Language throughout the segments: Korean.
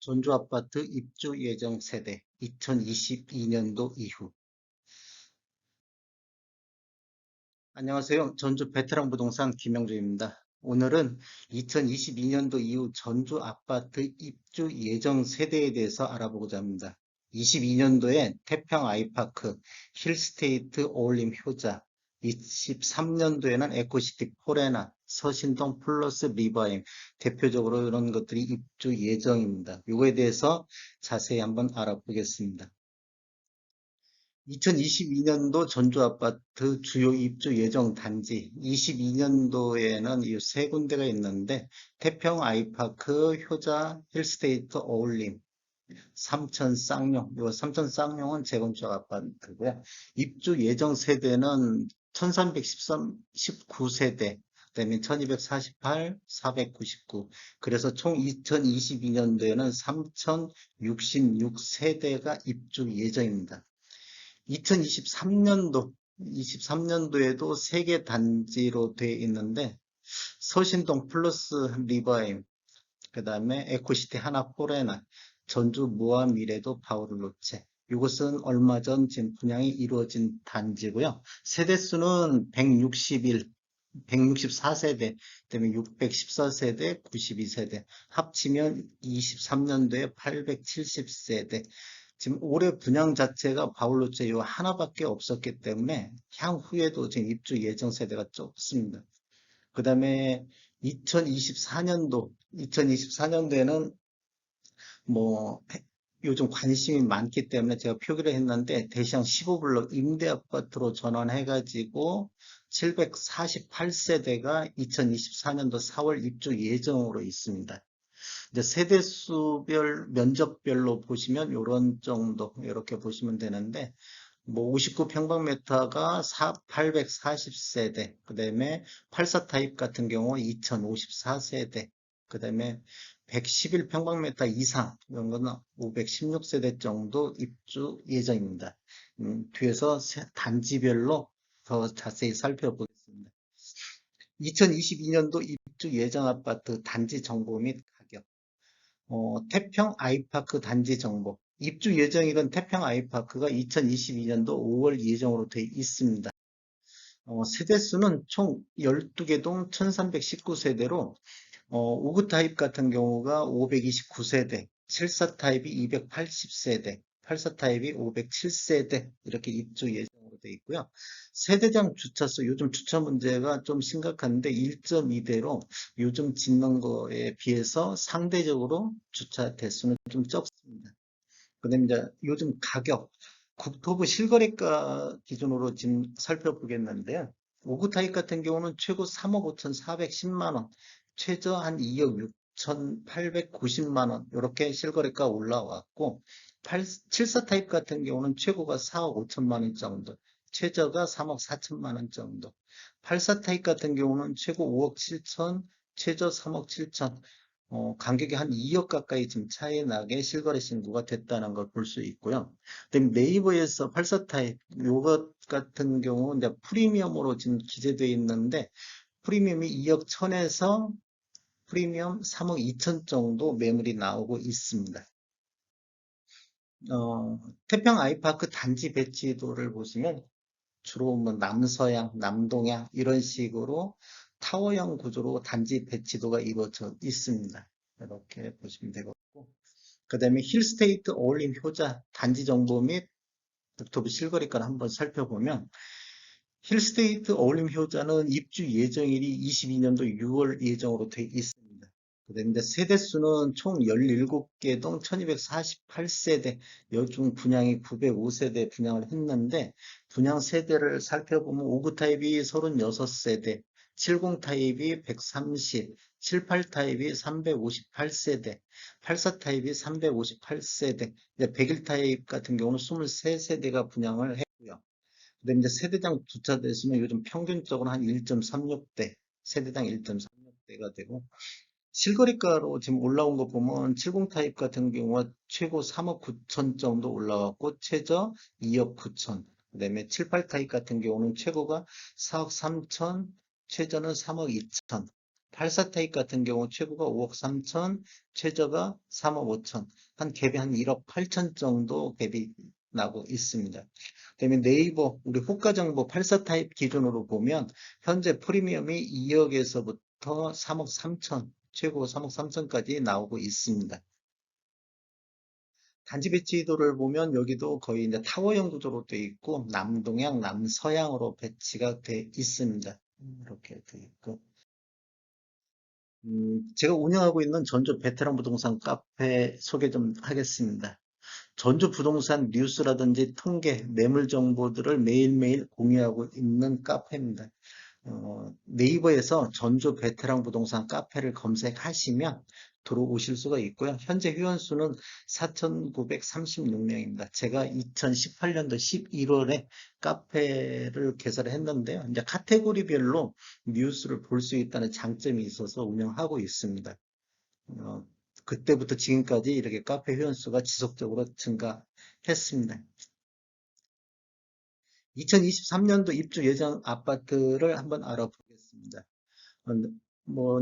전주 아파트 입주 예정 세대 2022년도 이후. 안녕하세요. 전주 베테랑 부동산 김영주입니다. 오늘은 2022년도 이후 전주 아파트 입주 예정 세대에 대해서 알아보고자 합니다. 22년도에 태평 아이파크, 힐스테이트 어울림 효자, 23년도에는 에코시티 포레나, 서신동 플러스 리바임, 대표적으로 이런 것들이 입주 예정입니다. 이거에 대해서 자세히 한번 알아보겠습니다. 2022년도 전주 아파트 주요 입주 예정 단지 22년도에는 이 세 군데가 있는데 태평 아이파크, 효자, 힐스테이트 어울림, 삼천 쌍용. 이 삼천 쌍용은 재건축 아파트고요. 입주 예정 세대는 1313, 19세대, 그다음에 1248, 499. 그래서 총 2022년도에는 3066세대가 입주 예정입니다. 23년도에도 3개 단지로 되어 있는데 서신동 플러스 리버임, 그 다음에 에코시티 하나 포레나, 전주 무아미래도 바오르로체. 이것은 얼마 전 지금 분양이 이루어진 단지고요. 세대수는 161, 164세대, 그다음에 614세대, 92세대, 합치면 23년도에 870세대. 지금 올해 분양 자체가 바울로체 요 하나밖에 없었기 때문에 향후에도 지금 입주 예정 세대가 적습니다. 그 다음에 2024년도에는 뭐 요즘 관심이 많기 때문에 제가 표기를 했는데 대시양 15블록 임대 아파트로 전환해가지고 748세대가 2024년도 4월 입주 예정으로 있습니다. 이제 세대수별 면적별로 보시면 이런 정도 이렇게 보시면 되는데 뭐 59평방미터가 840세대, 그 다음에 84 타입 같은 경우 2054세대, 그 다음에 111평방미터 이상 이런 거는 516세대 정도 입주 예정입니다. 뒤에서 단지별로 더 자세히 살펴보겠습니다. 2022년도 입주 예정 아파트 단지 정보 및 가격. 태평 아이파크 단지 정보. 입주 예정이던 태평 아이파크가 2022년도 5월 예정으로 되어 있습니다. 세대수는 총 12개 동 1319세대로 5구 타입 같은 경우가 529세대, 74 타입이 280세대, 84 타입이 507세대 이렇게 입주 예정으로 되어 있고요. 세대당 주차수 요즘 주차 문제가 좀 심각한데 1.2대로 요즘 짓는 거에 비해서 상대적으로 주차 대수는 좀 적습니다. 그다음에 이제 요즘 가격 국토부 실거래가 기준으로 지금 살펴보겠는데요. 5구 타입 같은 경우는 최고 3억 5,410만 원, 최저 한 2억 6,890만 원 이렇게 실거래가 올라왔고 74 타입 같은 경우는 최고가 4억 5천만 원 정도, 최저가 3억 4천만 원 정도. 84 타입 같은 경우는 최고 5억 7천, 최저 3억 7천. 간격이 한 2억 가까이 지금 차이 나게 실거래 신고가 됐다는 걸 볼 수 있고요. 그다음에 네이버에서 84 타입 요것 같은 경우 이제 프리미엄으로 지금 기재되어 있는데 프리미엄이 2억 1천에서 프리미엄 3억 2천 정도 매물이 나오고 있습니다. 태평 아이파크 단지 배치도를 보시면 주로 뭐 남서양, 남동양 이런 식으로 타워형 구조로 단지 배치도가 이루어져 있습니다. 이렇게 보시면 되고 그 다음에 힐스테이트 어울림 효자 단지 정보 및 국토부 실거래가를 한번 살펴보면 힐스테이트 어울림 효자는 입주 예정일이 22년도 6월 예정으로 되어 있습니다. 그런데 세대수는 총 17개 동 1248세대, 여중 분양이 905세대 분양을 했는데 분양 세대를 살펴보면 5구 타입이 36세대, 70 타입이 130, 78 타입이 358세대, 84 타입이 358세대, 101 타입 같은 경우는 23세대가 분양을 했고요. 근데 이제 세대당 주차 대수는 요즘 평균적으로 한 1.36대, 세대당 1.36대가 되고, 실거래가로 지금 올라온 거 보면 70 타입 같은 경우가 최고 3억 9천 정도 올라왔고, 최저 2억 9천. 그다음에 78 타입 같은 경우는 최고가 4억 3천, 최저는 3억 2천. 84 타입 같은 경우 최고가 5억 3천, 최저가 3억 5천, 한 갭이 한 1억 8천 정도 갭이 나고 있습니다. 그다음에 네이버, 우리 호가정보 84 타입 기준으로 보면 현재 프리미엄이 2억에서부터 3억 3천, 최고 3억 3천까지 나오고 있습니다. 단지 배치도를 보면 여기도 거의 이제 타워형 구조로 되어 있고 남동향, 남서향으로 배치가 되어 있습니다. 이렇게 되어 있고. 제가 운영하고 있는 전주 베테랑 부동산 카페 소개 좀 하겠습니다. 전주 부동산 뉴스라든지 통계, 매물 정보들을 매일매일 공유하고 있는 카페입니다. 네이버에서 전주 베테랑 부동산 카페를 검색하시면 들어오실 수가 있고요. 현재 회원수는 4,936명입니다. 제가 2018년도 11월에 카페를 개설했는데요. 이제 카테고리별로 뉴스를 볼 수 있다는 장점이 있어서 운영하고 있습니다. 어, 그때부터 지금까지 이렇게 카페 회원수가 지속적으로 증가했습니다. 2023년도 입주 예정 아파트를 한번 알아보겠습니다. 어,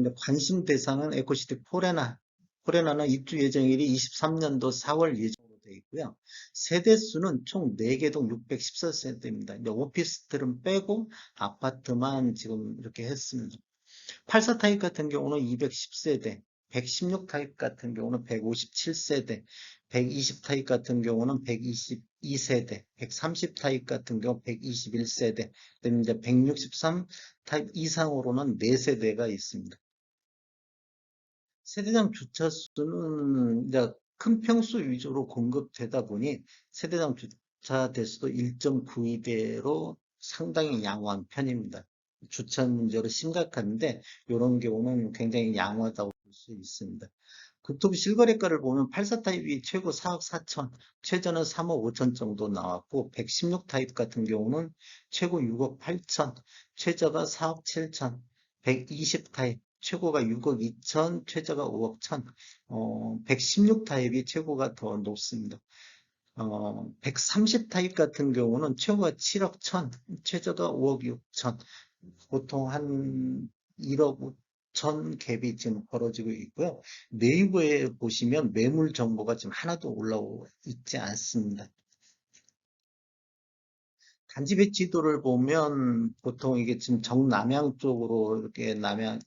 이제 관심 대상은 에코시티 포레나는 입주 예정일이 23년도 4월 예정으로 되어 있고요. 세대 수는 총 4개 동 614세대입니다. 이제 오피스텔은 빼고 아파트만 지금 이렇게 했습니다. 84 타입 같은 경우는 210세대, 116 타입 같은 경우는 157세대, 120 타입 같은 경우는 122세대, 130 타입 같은 경우 121세대, 그다음에 이제 163 타입 이상으로는 4세대가 있습니다. 세대당 주차 수는 이제 큰 평수 위주로 공급되다 보니 세대당 주차 대수도 1.92대로 상당히 양호한 편입니다. 주차 문제로 심각한데 이런 경우는 굉장히 양호하다고 볼 수 있습니다. 국토부 실거래가를 보면 84 타입이 최고 4억 4천, 최저는 3억 5천 정도 나왔고 116 타입 같은 경우는 최고 6억 8천, 최저가 4억 7천, 120 타입 최고가 6억 2천, 최저가 5억 천, 116 타입이 최고가 더 높습니다. 130 타입 같은 경우는 최고가 7억 천, 최저가 5억 6천, 보통 한 1억 5천 갭이 지금 벌어지고 있고요. 네이버에 보시면 매물 정보가 지금 하나도 올라오고 있지 않습니다. 단지 배치도를 보면 보통 이게 지금 정남향 쪽으로 이렇게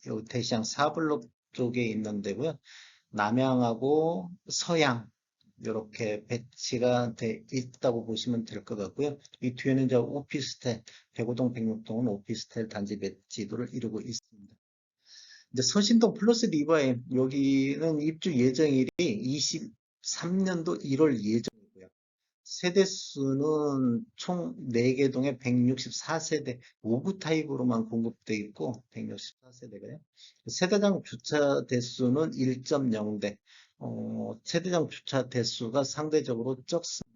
여기 대시양 4블록 쪽에 있는 데고요. 남향하고 서양 이렇게 배치가 돼 있다고 보시면 될 것 같고요. 이 뒤에는 이제 오피스텔, 105동, 106동은 오피스텔 단지 배치도를 이루고 있습니다. 이제 서신동 플러스 리바임 여기는 입주 예정일이 23년도 1월 예정이고요. 세대 수는 총 4개 동에 164세대 5구 타입으로만 공급되어 있고 164세대가요. 세대당 주차 대수는 1.0대. 세대당 주차 대수가 상대적으로 적습니다.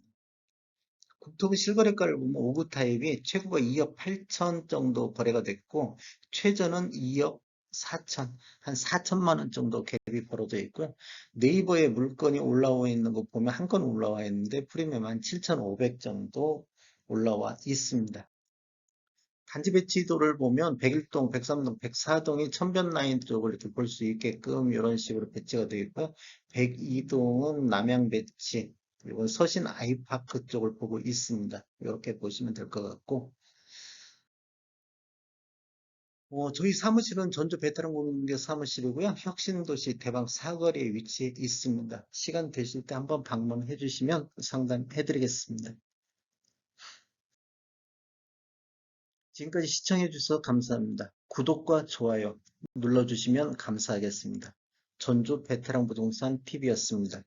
국토부 실거래가를 보면 5구 타입이 최고가 2억 8천 정도 거래가 됐고 최저는 2억 4천, 한 4천만 원 정도 갭이 벌어져 있고요. 네이버에 물건이 올라와 있는 거 보면 한 건 올라와 있는데 프리미엄 한 7,500 정도 올라와 있습니다. 단지 배치도를 보면 101동, 103동, 104동이 천변 라인 쪽을 이렇게 볼 수 있게끔 이런 식으로 배치가 되어 있고요. 102동은 남양 배치, 그리고 서신 아이파크 쪽을 보고 있습니다. 이렇게 보시면 될 것 같고, 저희 사무실은 전주 베테랑 공개 사무실이고요. 혁신도시 대방 사거리에 위치해 있습니다. 시간 되실 때 한번 방문해 주시면 상담해 드리겠습니다. 지금까지 시청해 주셔서 감사합니다. 구독과 좋아요 눌러주시면 감사하겠습니다. 전주 베테랑 부동산 TV였습니다.